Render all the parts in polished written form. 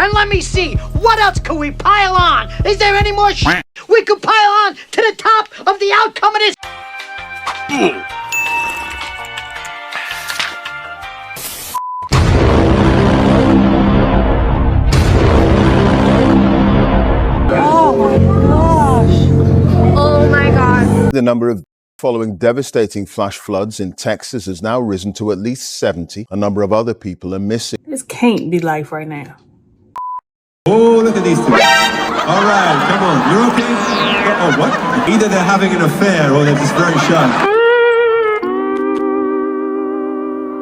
and let me see, what else could we pile on? Is there any more shit we could pile on to the top of the outcome of this? Oh my gosh. The number of following devastating flash floods in Texas has now risen to at least 70. A number of other people are missing. This can't be life right now. Oh, look at these two. All right, come on. You're okay? Oh, what? Either they're having an affair or they're just very shy.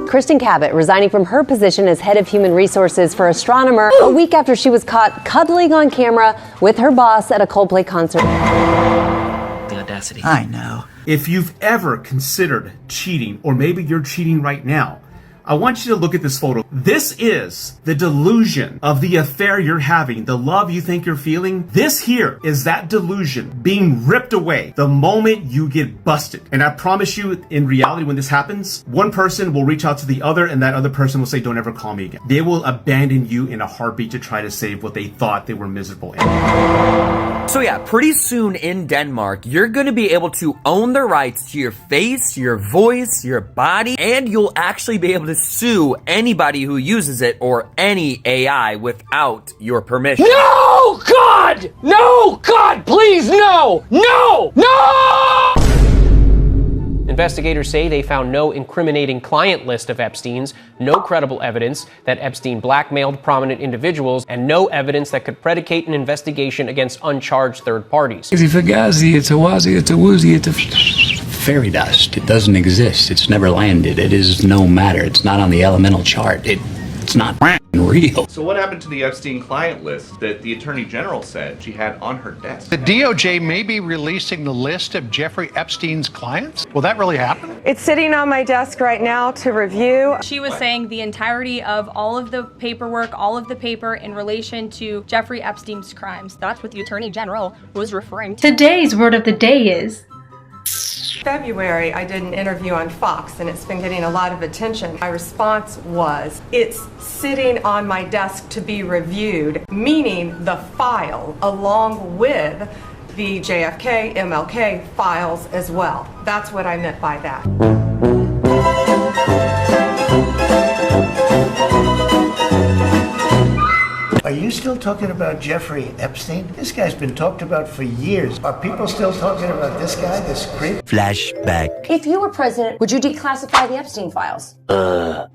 Kristen Cabot resigning from her position as head of human resources for Astronomer a week after she was caught cuddling on camera with her boss at a Coldplay concert. The audacity. I know. If you've ever considered cheating, or maybe you're cheating right now, I want you to look at this photo. This is the delusion of the affair you're having, the love you think you're feeling. This here is that delusion being ripped away the moment you get busted. And I promise you, in reality, when this happens, one person will reach out to the other and that other person will say, don't ever call me again. They will abandon you in a heartbeat to try to save what they thought they were miserable in. So yeah, pretty soon in Denmark, you're gonna be able to own the rights to your face, your voice, your body, and you'll actually be able to sue anybody who uses it or any AI without your permission. No, God! No, God, please, no! No! No! Investigators say they found no incriminating client list of Epstein's, no credible evidence that Epstein blackmailed prominent individuals, and no evidence that could predicate an investigation against uncharged third parties. It's a fugazi, it's a wazi, it's a woozy, it's a fairy dust. It doesn't exist. It's never landed. It is no matter. It's not on the elemental chart. It's not real. So what happened to the Epstein client list that the Attorney General said she had on her desk? The DOJ may be releasing the list of Jeffrey Epstein's clients? Will that really happen? It's sitting on my desk right now to review. She was saying the entirety of all of the paperwork, all of the paper in relation to Jeffrey Epstein's crimes. That's what the Attorney General was referring to. Today's word of the day is... February, I did an interview on Fox, and it's been getting a lot of attention. My response was, it's sitting on my desk to be reviewed, meaning the file along with the JFK, MLK files as well. That's what I meant by that. Are you still talking about Jeffrey Epstein? This guy's been talked about for years. Are people still talking about this guy, this creep? Flashback. If you were president, would you declassify the Epstein files?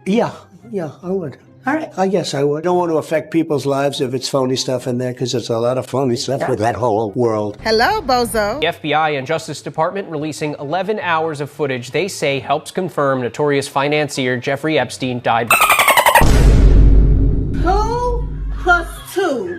Yeah, I would. All right. I guess I would. Don't want to affect people's lives if it's phony stuff in there, because there's a lot of phony stuff with that whole world. Hello, bozo. The FBI and Justice Department releasing 11 hours of footage they say helps confirm notorious financier Jeffrey Epstein died. 2 plus 2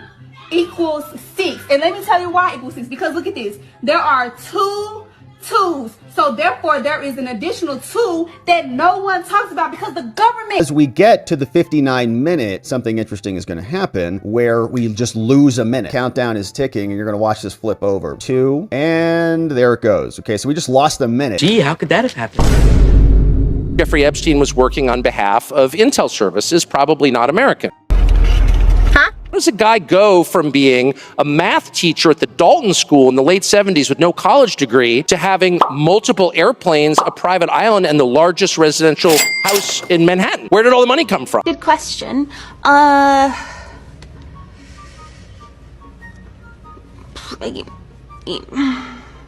equals 6. And let me tell you why it equals 6. Because look at this. There are 2 2s. So therefore, there is an additional 2 that no one talks about because the government... As we get to the 59-minute, something interesting is going to happen where we just lose a minute. Countdown is ticking and you're going to watch this flip over. 2, and there it goes. Okay, so we just lost a minute. Gee, how could that have happened? Jeffrey Epstein was working on behalf of Intel Services, probably not American. How does a guy go from being a math teacher at the Dalton School in the late 70s with no college degree to having multiple airplanes, a private island, and the largest residential house in Manhattan? Where did all the money come from? Good question. And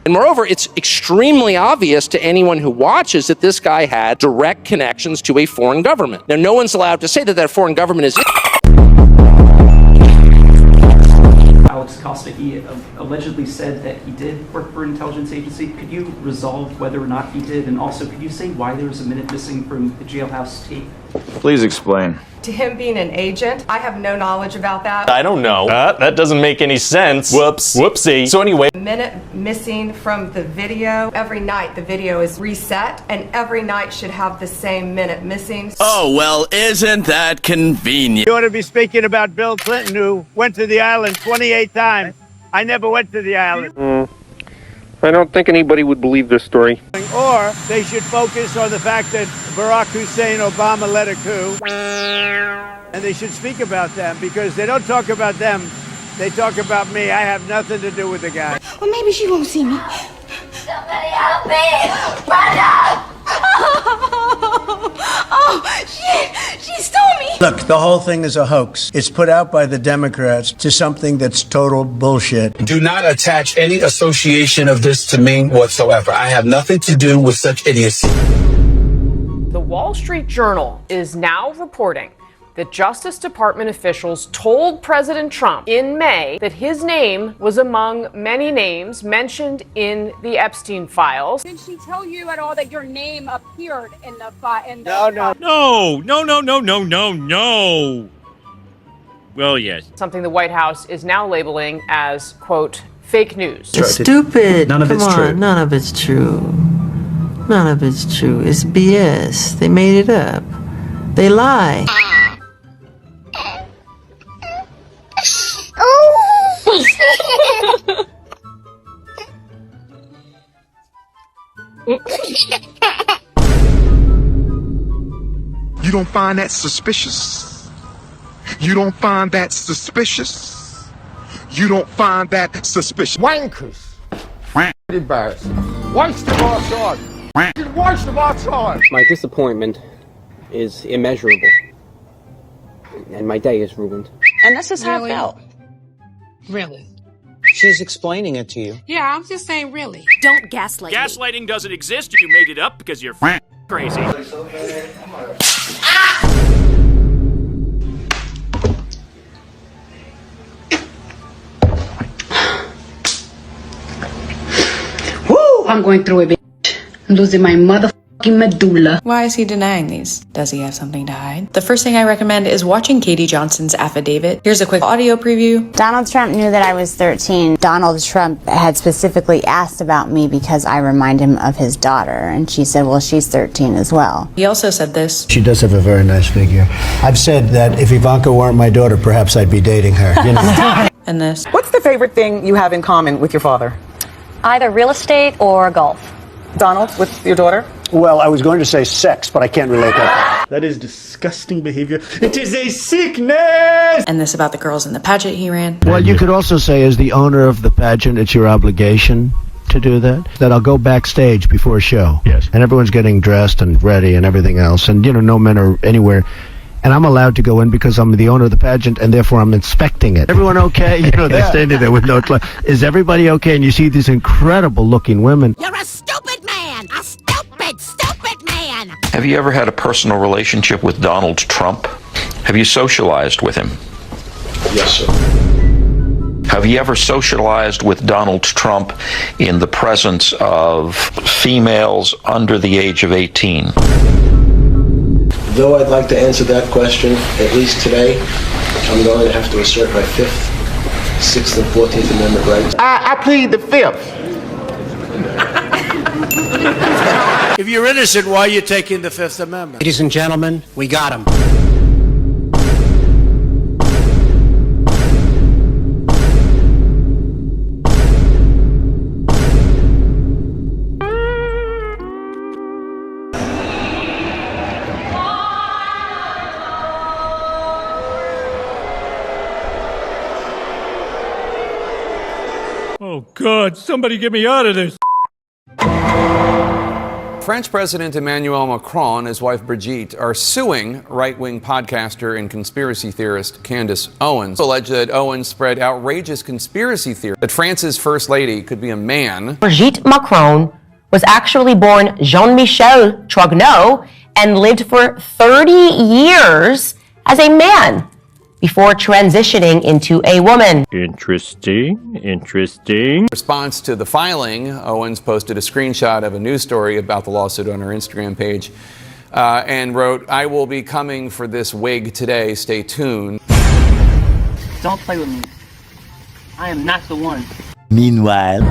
moreover, it's extremely obvious to anyone who watches that this guy had direct connections to a foreign government. Now, no one's allowed to say that that foreign government is... Alex Costa, he allegedly said that he did work for an intelligence agency. Could you resolve whether or not he did? And also, could you say why there was a minute missing from the jailhouse tape? Please explain. To him being an agent, I have no knowledge about that. I don't know. That doesn't make any sense. Whoops. Whoopsie. So anyway. A minute missing from the video. Every night the video is reset, and every night should have the same minute missing. Oh, well, isn't that convenient? You ought to be speaking about Bill Clinton, who went to the island 28 times. I never went to the island. I don't think anybody would believe this story. Or they should focus on the fact that Barack Hussein Obama led a coup. And they should speak about them because they don't talk about them. They talk about me. I have nothing to do with the guy. Well, maybe she won't see me. Somebody help me! Brenda! Oh, shit! She stole me! Look, the whole thing is a hoax. It's put out by the Democrats to something that's total bullshit. Do not attach any association of this to me whatsoever. I have nothing to do with such idiocy. The Wall Street Journal is now reporting that Justice Department officials told President Trump in May that his name was among many names mentioned in the Epstein files. Did she tell you at all that your name appeared in the file? No. Well, yes. Something the White House is now labeling as, quote, fake news. It's stupid. None of it's Come on, true. None of it's true. None of it's true. It's BS. They made it up. They lie. You don't find that suspicious? You don't find that suspicious? You don't find that suspicious? Wankers. Embarrassing. Waste of our time. Waste of our time. My disappointment is immeasurable. And my day is ruined. And this is how it felt. Really? She's explaining it to you. Yeah, I'm just saying really. Don't gaslight me. Gaslighting doesn't exist. You made it up because you're crazy. Woo! I'm going through it, bitch. Losing my motherfucking medulla. Why is he denying these? Does he have something to hide? The first thing I recommend is watching Katie Johnson's affidavit. Here's a quick audio preview. Donald Trump knew that I was 13. Donald Trump had specifically asked about me because I remind him of his daughter. And she said, well, she's 13 as well. He also said this. She does have a very nice figure. I've said that if Ivanka weren't my daughter, perhaps I'd be dating her. You know. And this. What's the favorite thing you have in common with your father? Either real estate or golf. Donald, with your daughter? Well, I was going to say sex, but I can't relate that. That is disgusting behavior. It is a sickness! And this about the girls in the pageant he ran. Well, you could also say, as the owner of the pageant, it's your obligation to do that. That I'll go backstage before a show. Yes. And everyone's getting dressed and ready and everything else. And, no men are anywhere. And I'm allowed to go in because I'm the owner of the pageant, and therefore I'm inspecting it. Everyone okay? They're standing there with no clothes. Is everybody okay? And you see these incredible-looking women. You're a stupid man! A stupid man! Have you ever had a personal relationship with Donald Trump? Have you socialized with him? Yes, sir. Have you ever socialized with Donald Trump in the presence of females under the age of 18? Though I'd like to answer that question, at least today, I'm going to have to assert my 5th, 6th, and 14th Amendment rights. I plead the 5th. If you're innocent, why are you taking the Fifth Amendment? Ladies and gentlemen, we got him. Oh, God, somebody get me out of this. French President Emmanuel Macron and his wife Brigitte are suing right-wing podcaster and conspiracy theorist Candace Owens. Alleged that Owens spread outrageous conspiracy theories that France's First Lady could be a man. Brigitte Macron was actually born Jean-Michel Trogneux and lived for 30 years as a man before transitioning into a woman. Interesting. In response to the filing, Owens posted a screenshot of a news story about the lawsuit on her Instagram page and wrote, "I will be coming for this wig today. Stay tuned." Don't play with me. I am not the one. Meanwhile,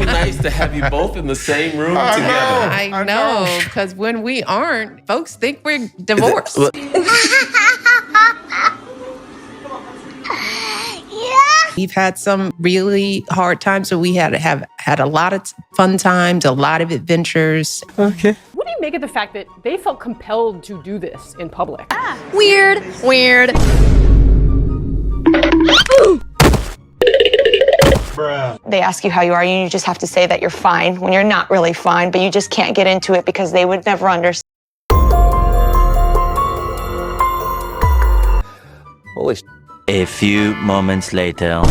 nice to have you both in the same room together. I know, because when we aren't, folks think we're divorced. Yeah! We've had some really hard times, but we have had a lot of fun times, a lot of adventures. Okay. What do you make of the fact that they felt compelled to do this in public? Weird. They ask you how you are, and you just have to say that you're fine when you're not really fine, but you just can't get into it because they would never understand. Holy A few moments later.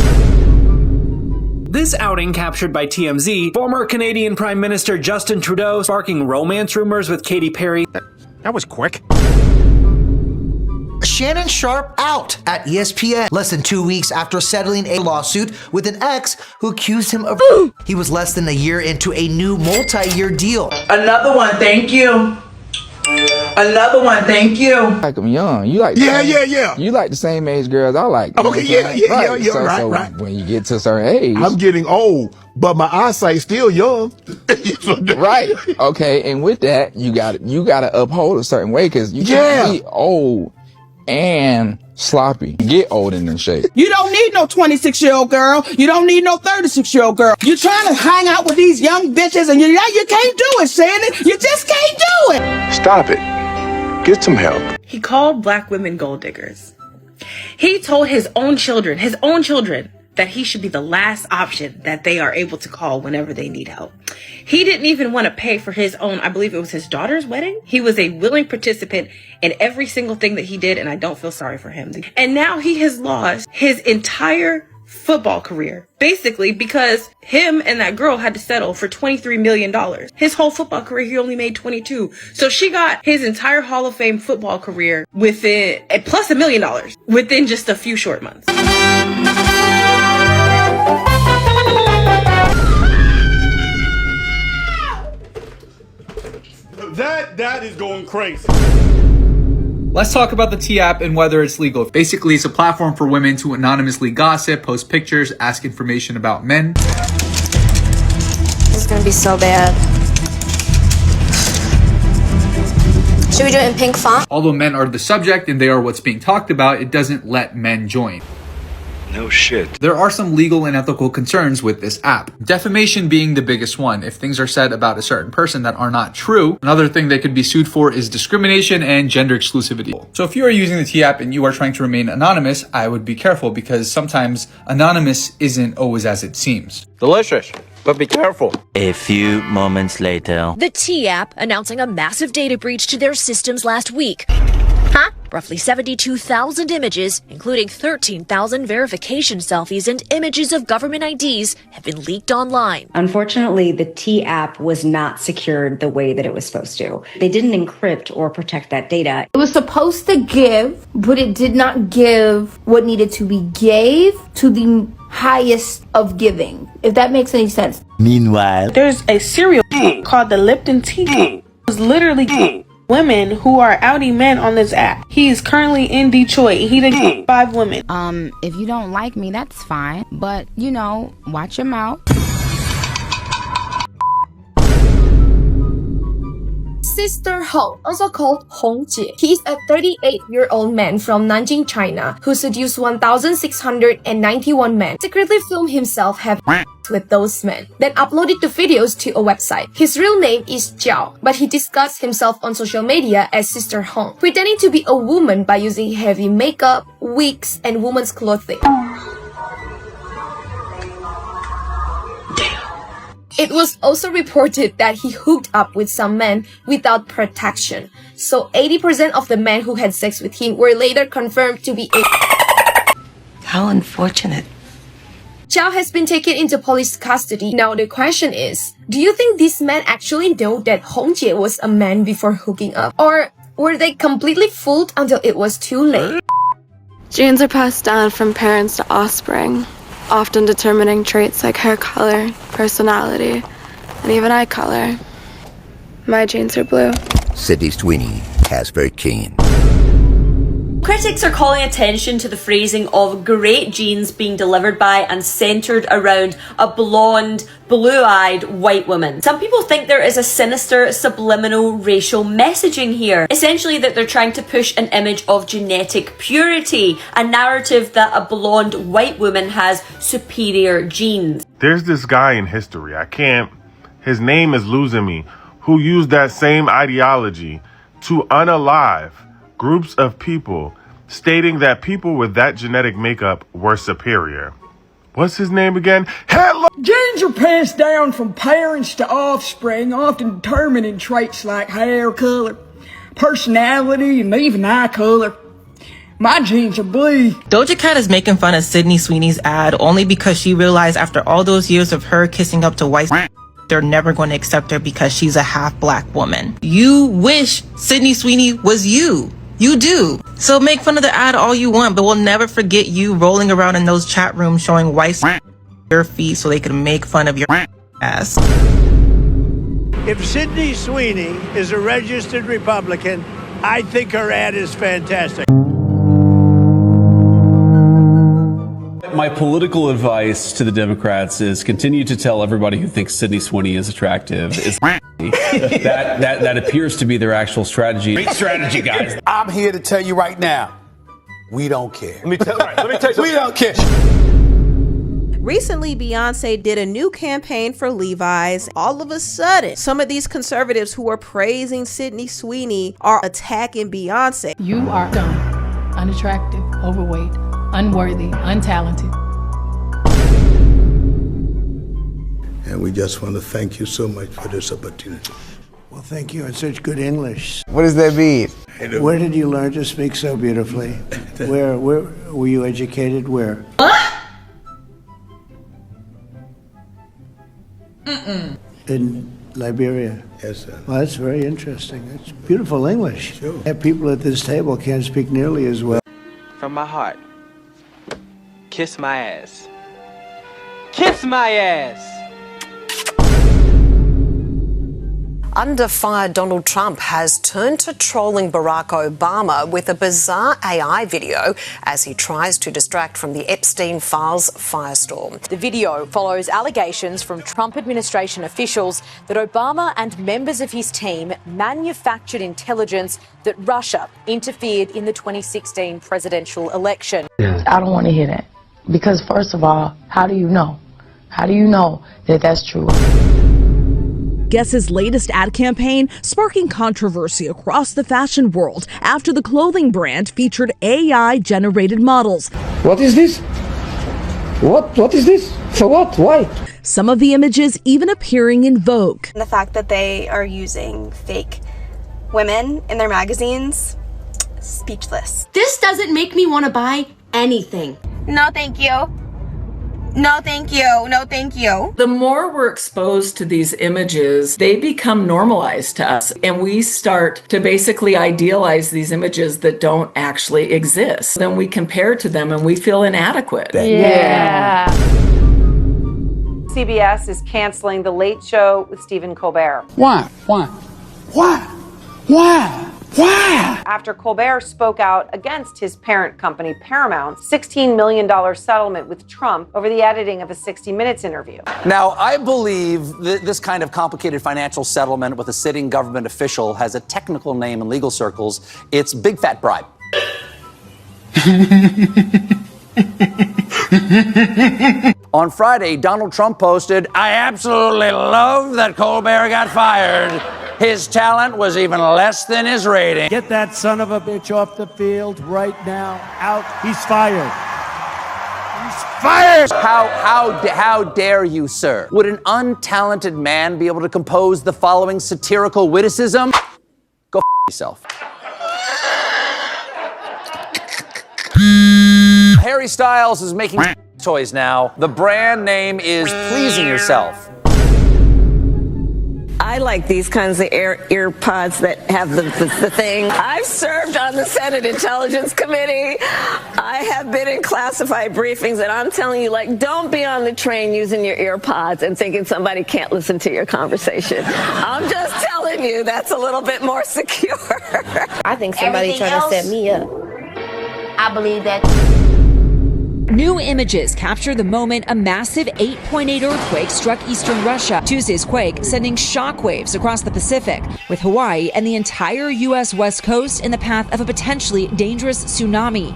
This outing captured by TMZ, former Canadian Prime Minister Justin Trudeau sparking romance rumors with Katy Perry. That was quick. Shannon Sharpe out at ESPN less than 2 weeks after settling a lawsuit with an ex who accused him of he was less than a year into a new multi-year deal. Another one, thank you. Another one, thank you. Like I'm young. You like Yeah. You like the same age girls I like. Okay, yeah, right. When you get to a certain age, I'm getting old, but my eyesight's still young. right? Okay, and with that, you got to uphold a certain way because you can't be old and sloppy. Get old and in shape. You don't need no 26-year-old girl. You don't need no 36-year-old girl. You're trying to hang out with these young bitches and you can't do it, Shannon. You just can't do it. Stop it. Get some help. He called black women gold diggers. He told his own children, that he should be the last option that they are able to call whenever they need help. He didn't even want to pay for his own, I believe it was his daughter's wedding. He was a willing participant in every single thing that he did, and I don't feel sorry for him. And now he has lost his entire football career, basically because him and that girl had to settle for $23 million. His whole football career, he only made 22. So she got his entire Hall of Fame football career within, plus $1 million, within just a few short months. That is going crazy. Let's talk about the T app and whether it's legal. Basically, it's a platform for women to anonymously gossip, post pictures, ask information about men. This is gonna be so bad. Should we do it in pink font? Although men are the subject and they are what's being talked about, it doesn't let men join. No shit. There are some legal and ethical concerns with this app. Defamation being the biggest one. If things are said about a certain person that are not true, another thing they could be sued for is discrimination and gender exclusivity. So if you are using the T app and you are trying to remain anonymous, I would be careful because sometimes anonymous isn't always as it seems. Delicious, but be careful. A few moments later. The T app announcing a massive data breach to their systems last week. Roughly 72,000 images, including 13,000 verification selfies and images of government IDs, have been leaked online. Unfortunately, the T app was not secured the way that it was supposed to. They didn't encrypt or protect that data. It was supposed to give, but it did not give what needed to be gave to the highest of giving, if that makes any sense. Meanwhile, there's a cereal called the Lipton Tea. It was literally women who are outing men on this app. He is currently in Detroit. He did 5 women. If you don't like me, that's fine. But, watch your mouth. Sister Hong, also called Hong Jie. He is a 38-year-old man from Nanjing, China, who seduced 1,691 men, secretly filmed himself having with those men, then uploaded the videos to a website. His real name is Jiao, but he disguised himself on social media as Sister Hong, pretending to be a woman by using heavy makeup, wigs, and women's clothing. It was also reported that he hooked up with some men without protection. So 80% of the men who had sex with him were later confirmed to be How unfortunate. Zhao has been taken into police custody. Now the question is, do you think these men actually know that Hong Jie was a man before hooking up? Or were they completely fooled until it was too late? Genes are passed down from parents to offspring, often determining traits like hair color, personality, and even eye color. My genes are blue. Sydney Sweeney, Casper Keen. Critics are calling attention to the phrasing of great genes being delivered by and centered around a blonde, blue-eyed white woman. Some people think there is a sinister subliminal racial messaging here, essentially that they're trying to push an image of genetic purity, a narrative that a blonde white woman has superior genes. There's this guy in history, his name is losing me, who used that same ideology to unalive groups of people, stating that people with that genetic makeup were superior. What's his name again? Hitler! Genes are passed down from parents to offspring, often determining traits like hair color, personality, and even eye color. My genes are blue. Doja Cat is making fun of Sydney Sweeney's ad only because she realized after all those years of her kissing up to white, they're never going to accept her because she's a half black woman. You wish Sydney Sweeney was you. You do. So make fun of the ad all you want, but we'll never forget you rolling around in those chat rooms showing white your feet so they can make fun of your ass. If Sydney Sweeney is a registered Republican, I think her ad is fantastic. My political advice to the Democrats is continue to tell everybody who thinks Sydney Sweeney is attractive is that appears to be their actual strategy. Great strategy, guys. I'm here to tell you right now, we don't care. Let me tell you we don't care. Recently, Beyonce did a new campaign for Levi's. All of a sudden, some of these conservatives who are praising Sydney Sweeney are attacking Beyonce. You are dumb, unattractive, overweight, unworthy, untalented. And we just want to thank you so much for this opportunity. Well, thank you in such good English. What does that mean? Where did you learn to speak so beautifully? Where were you educated? Where? What? In Liberia. Yes, sir. Well, that's very interesting. It's beautiful English. Sure. And people at this table can't speak nearly as well. From my heart, kiss my ass. Kiss my ass! Under fire, Donald Trump has turned to trolling Barack Obama with a bizarre AI video as he tries to distract from the Epstein files firestorm. The video follows allegations from Trump administration officials that Obama and members of his team manufactured intelligence that Russia interfered in the 2016 presidential election. I don't want to hear that. Because first of all, how do you know? How do you know that that's true? Guess's latest ad campaign sparking controversy across the fashion world after the clothing brand featured AI-generated models. What is this? What is this? For what? Why? Some of the images even appearing in Vogue. The fact that they are using fake women in their magazines, speechless. This doesn't make me want to buy anything. No, thank you. No, thank you. No, thank you. The more we're exposed to these images, they become normalized to us. And we start to basically idealize these images that don't actually exist. Then we compare to them and we feel inadequate. Yeah. CBS is canceling The Late Show with Stephen Colbert. Why? After Colbert spoke out against his parent company, Paramount's $16 million settlement with Trump over the editing of a 60 Minutes interview. Now, I believe that this kind of complicated financial settlement with a sitting government official has a technical name in legal circles. It's big fat bribe. On Friday, Donald Trump posted, "I absolutely love that Colbert got fired. His talent was even less than his rating." Get that son of a bitch off the field right now. Out. He's fired. He's fired! How dare you, sir? Would an untalented man be able to compose the following satirical witticism? Go f*** yourself. Harry Styles is making toys now. The brand name is Pleasing Yourself. I like these kinds of ear pods that have the thing. I've served on the Senate Intelligence Committee. I have been in classified briefings, and I'm telling you, like, don't be on the train using your ear pods and thinking somebody can't listen to your conversation. I'm just telling you, that's a little bit more secure. I think somebody trying to set me up. I believe that. New images capture the moment a massive 8.8 earthquake struck eastern Russia. Tuesday's quake sending shockwaves across the Pacific, with Hawaii and the entire U.S. West Coast in the path of a potentially dangerous tsunami.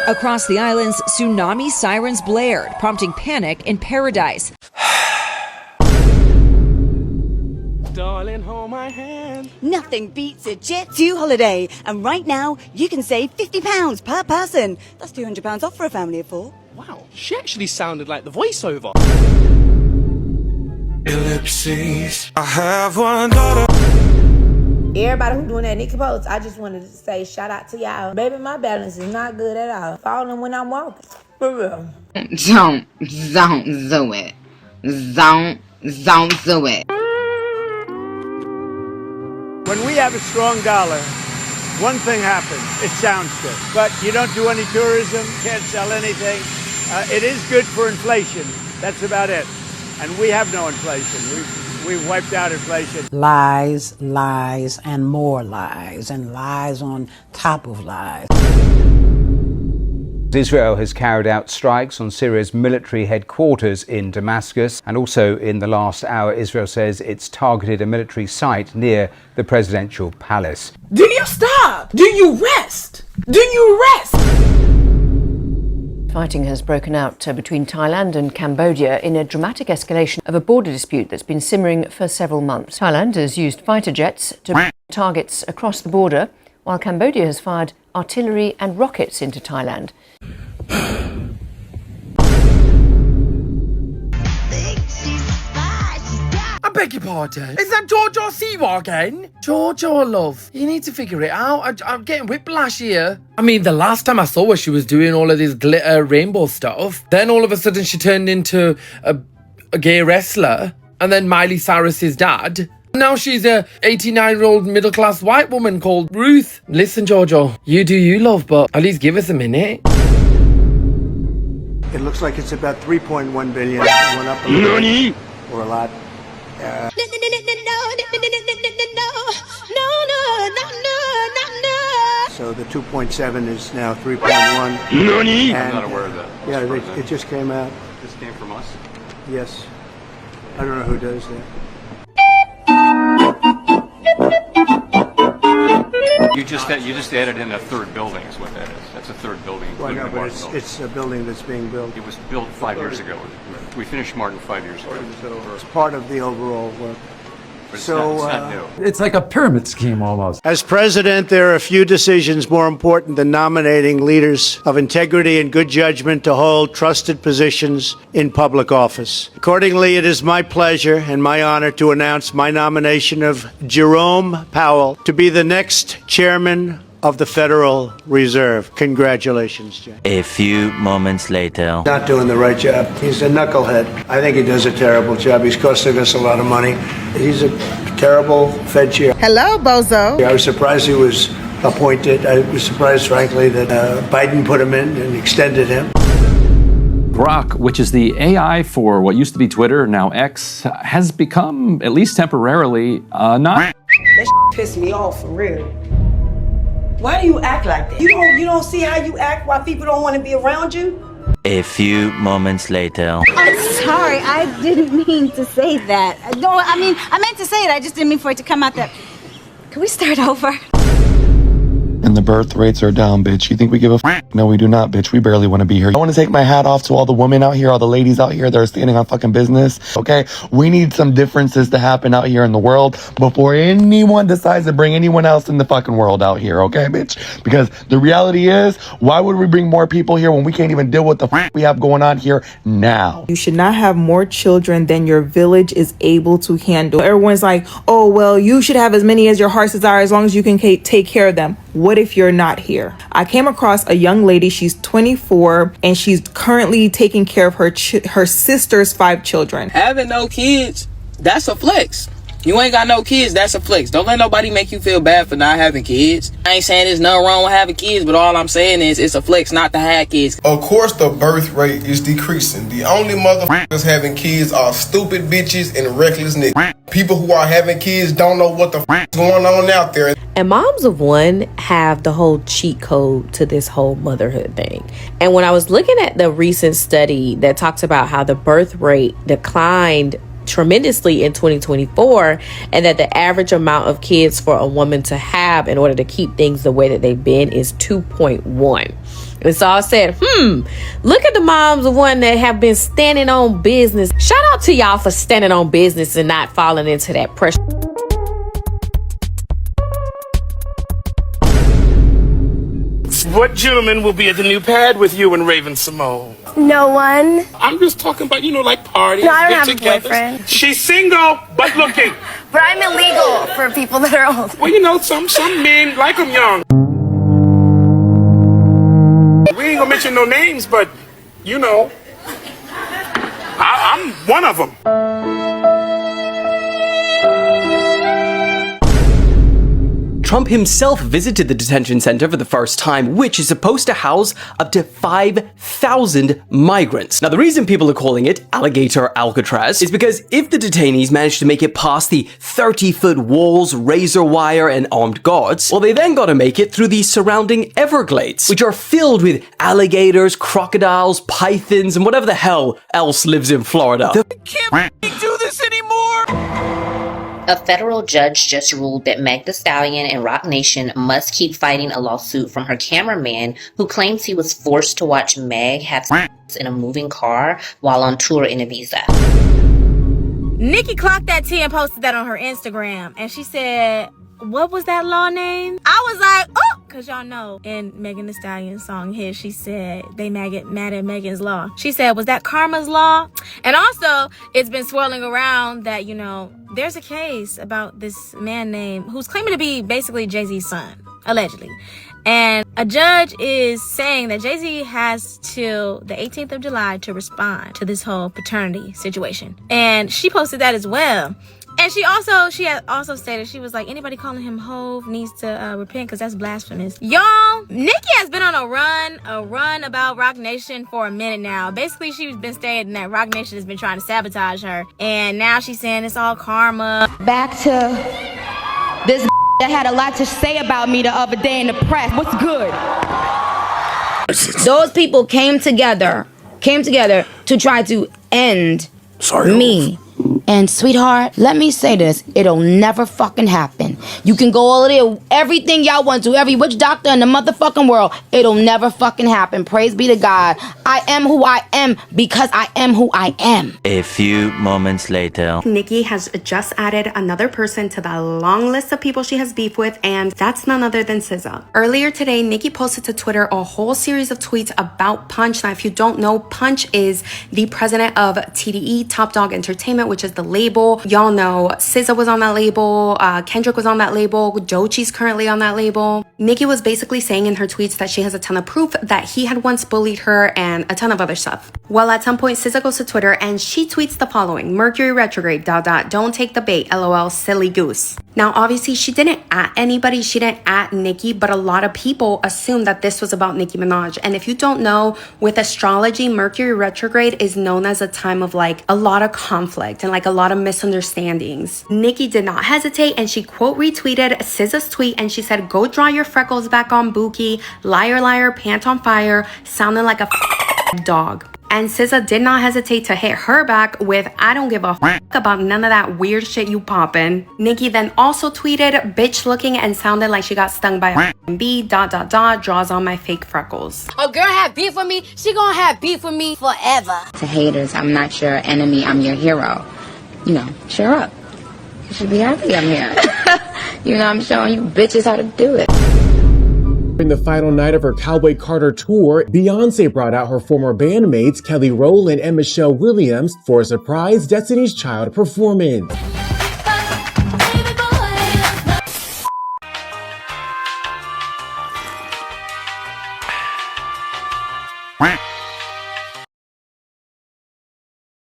Across the islands, tsunami sirens blared, prompting panic in Paradise. Darling, hold my hand. Nothing beats a Jet2 holiday. And right now, you can save £50 per person. That's £200 off for a family of 4. Wow, she actually sounded like the voiceover. Ellipses. I have one daughter. Everybody who doing that Nikki post, I just wanted to say shout out to y'all. Baby, my balance is not good at all. Falling when I'm walking. For real. Don't do it. Don't do it. When we have a strong dollar, one thing happens. It sounds good. But you don't do any tourism, can't sell anything. It is good for inflation. That's about it. And we have no inflation. We've wiped out inflation. Lies, lies, and more lies, and lies on top of lies. Israel has carried out strikes on Syria's military headquarters in Damascus, and also in the last hour Israel says it's targeted a military site near the presidential palace. Do you stop? Do you rest? Do you rest? Fighting has broken out between Thailand and Cambodia in a dramatic escalation of a border dispute that's been simmering for several months. Thailand has used fighter jets to targets across the border, while Cambodia has fired artillery and rockets into Thailand. I beg your pardon. Is that Jojo Siwa again? Jojo, love. You need to figure it out. I'm getting whiplash here. I mean, the last time I saw her, she was doing all of this glitter rainbow stuff. Then all of a sudden she turned into a gay wrestler. And then Miley Cyrus's dad. Now she's a 89-year-old middle-class white woman called Ruth. Listen, Jojo, you do you, love, but at least give us a minute. It looks like it's about 3.1 billion. It went up a little or a lot. So the 2.7 is now 3.1. I'm not aware of that. Yeah, it just came out. This came from us? Yes. I don't know who does that. You just added in a third building is what that is. That's a third building. Well, no, but it's a building that's being built. It was built 5 years ago. We finished Martin 5 years ago. So it's part of the overall work. But it's not new. It's like a pyramid scheme almost. As president, there are a few decisions more important than nominating leaders of integrity and good judgment to hold trusted positions in public office. Accordingly, it is my pleasure and my honor to announce my nomination of Jerome Powell to be the next chairman of the Federal Reserve. Congratulations, Jay. A few moments later. Not doing the right job. He's a knucklehead. I think he does a terrible job. He's costing us a lot of money. He's a terrible Fed chair. Hello, Bozo. I was surprised he was appointed. I was surprised, frankly, that Biden put him in and extended him. Grok, which is the AI for what used to be Twitter, now X, has become, at least temporarily, not... That pissed me off, for real. Why do you act like that? You don't see how you act, why people don't want to be around you? A few moments later. I'm sorry, I didn't mean to say that. No, I mean, I meant to say it, I just didn't mean for it to come out that... Can we start over? And the birth rates are down, bitch. You think we give a f***? No, we do not, bitch. We barely want to be here. I want to take my hat off to all the women out here, all the ladies out here that are standing on fucking business, okay? We need some differences to happen out here in the world before anyone decides to bring anyone else in the fucking world out here, okay, bitch? Because the reality is, why would we bring more people here when we can't even deal with the f*** we have going on here now? You should not have more children than your village is able to handle. Everyone's like, oh, well, you should have as many as your heart's desire as long as you can take care of them. What if you're not here? I came across a young lady, she's 24, and she's currently taking care of her sister's 5 children. Having no kids, that's a flex. You ain't got no kids, that's a flex. Don't let nobody make you feel bad for not having kids. I ain't saying there's nothing wrong with having kids, but all I'm saying is it's a flex not to have kids. Of course the birth rate is decreasing. The only motherfuckers having kids are stupid bitches and reckless niggas. People who are having kids don't know what the f is going on out there. And moms of one have the whole cheat code to this whole motherhood thing. And when I was looking at the recent study that talks about how the birth rate declined tremendously in 2024, and that the average amount of kids for a woman to have in order to keep things the way that they've been is 2.1. And so I said, look at the moms of one that have been standing on business. Shout out to y'all for standing on business and not falling into that pressure. What gentleman will be at the new pad with you and Raven Simone? No one. I'm just talking about, like parties. No, I don't have get-togethers. a boyfriend. She's single, but looking. But I'm illegal for people that are old. Well, some men like them young. We ain't gonna mention no names, but, I'm one of them. Trump himself visited the detention center for the first time, which is supposed to house up to 5,000 migrants. Now, the reason people are calling it Alligator Alcatraz is because if the detainees manage to make it past the 30-foot walls, razor wire, and armed guards, well, they then gotta make it through the surrounding Everglades, which are filled with alligators, crocodiles, pythons, and whatever the hell else lives in Florida. I can't do this anymore! A federal judge just ruled that Meg Thee Stallion and Roc Nation must keep fighting a lawsuit from her cameraman who claims he was forced to watch Meg have sex in a moving car while on tour in Ibiza. Nicki clocked that T and posted that on her Instagram, and she said, what was that law name? I was like, oh, because y'all know in Megan Thee Stallion's song here, she said they mad at Megan's law. She said, was that Karma's law? And also, it's been swirling around that, there's a case about this man named, who's claiming to be basically Jay-Z's son, allegedly. And a judge is saying that Jay-Z has till the 18th of July to respond to this whole paternity situation. And she posted that as well. And she had also stated, she was like, anybody calling him Hove needs to repent because that's blasphemous. Y'all, Nicki has been on a run about Roc Nation for a minute now. Basically, she's been stating that Roc Nation has been trying to sabotage her. And now she's saying it's all karma. Back to this that had a lot to say about me the other day in the press. What's good? Those people came together to try to end me. And sweetheart, let me say this, it'll never fucking happen. You can go all there, everything y'all want to, every witch doctor in the motherfucking world, it'll never fucking happen. Praise be to God. I am who I am because I am who I am. A few moments later. Nicki has just added another person to the long list of people she has beef with, and that's none other than SZA. Earlier today, Nicki posted to Twitter a whole series of tweets about Punch. Now, if you don't know, Punch is the president of TDE, Top Dog Entertainment, which is the label. Y'all know SZA was on that label, Kendrick was on that label, Doechie's currently on that label. Nicki was basically saying in her tweets that she has a ton of proof that he had once bullied her and a ton of other stuff. Well, at some point, SZA goes to Twitter and she tweets the following: Mercury retrograde, ... don't take the bait, LOL, silly goose. Now, obviously, she didn't at anybody, she didn't at Nicki, but a lot of people assumed that this was about Nicki Minaj. And if you don't know, with astrology, Mercury retrograde is known as a time of like a lot of conflict and like a lot of misunderstandings. Nicki did not hesitate and she quote retweeted SZA's tweet and she said, go draw your freckles back on Buki, liar, liar, pant on fire, sounding like a dog. And SZA did not hesitate to hit her back with, I don't give a about none of that weird shit you poppin'. Nicki then also tweeted, bitch looking and sounded like she got stung by a bee, ... draws on my fake freckles. A girl have beef with me, she gonna have beef with me forever. To haters, I'm not your enemy, I'm your hero. Cheer up. You should be happy I'm here. I'm showing you bitches how to do it. During the final night of her Cowboy Carter tour, Beyonce brought out her former bandmates Kelly Rowland and Michelle Williams for a surprise Destiny's Child performance.